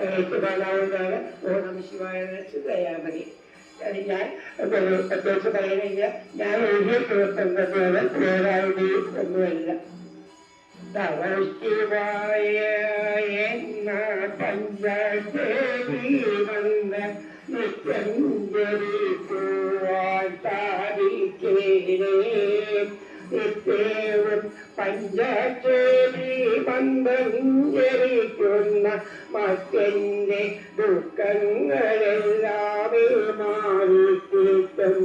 ഏറ്റുപാടാവുന്നതാണ് ഓണം ശിവായ ദയാ മതി. ഞാൻ പ്രത്യേകിച്ച് പറയുന്നില്ല, ഞാൻ എഴുതിയ തീർത്തുന്നത് വേറാളുടെ ഒന്നുമല്ല. ശിവായ എന്ന പഞ്ചേരി വന്ന നിത്യഞ്ജലിക്കുവാൻ സാധിക്കേരേ. നിത്യവും പഞ്ചേരി ബന്ധഞ്ജലിക്കുന്ന മറ്റെന്റെ ദുഃഖങ്ങളെല്ലാം മാറിക്കിട്ടും.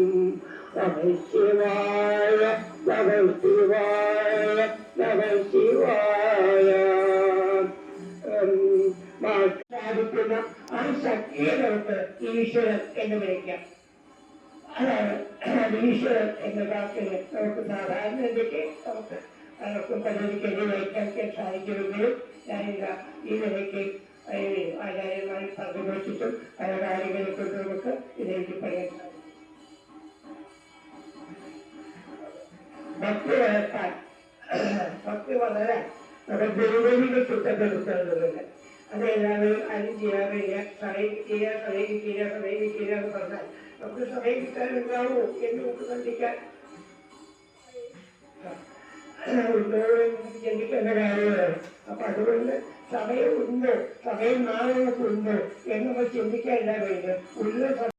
നമഃശിവായ നമഃശിവായ നമഃശിവായ. സാധിക്കുന്ന ആ ശക്തിയെ നമുക്ക് ഈശ്വരൻ എന്ന് വിളിക്കാം. അതാണ് ഈശ്വരൻ എന്ന വാക്കിന് നമുക്ക് സാധാരണ എന്തൊക്കെ നമുക്ക് പരിഹരിക്കേണ്ടി വയ്ക്കാൻ സാധിക്കുമെങ്കിലും ഞാനില്ല ഈ നിലയ്ക്ക് ആചാര്യന്മാരെ പങ്കുവച്ചിട്ടും പല കാര്യങ്ങളെ കൊണ്ട് നമുക്ക് ഇതിലേക്ക് പറയാൻ സാധിക്കും. ഭക്തി വളർത്താൻ, ഭക്തി വളരാൻ നമ്മുടെ ഗുരുവിനെ കുറ്റപ്പെടുത്തുന്നതുണ്ട്. അതെല്ലാവരും ആരും ചെയ്യാറില്ല. സമയിക്കുക സമയിക്കുക സമയിക്കുക എന്ന് പറഞ്ഞാൽ നമുക്ക് സമയിക്കാനുണ്ടാവോ എന്ന് നമുക്ക് ചിന്തിക്കാൻ ചിന്തിക്കേണ്ട കാര്യമാണ്. അപ്പൊ അതുകൊണ്ട് സമയം ഉണ്ടോ, സമയം നാളെ ഉണ്ടോ എന്ന് നമ്മൾ ചിന്തിക്കാനില്ല. വേണ്ടത് ഉള്ള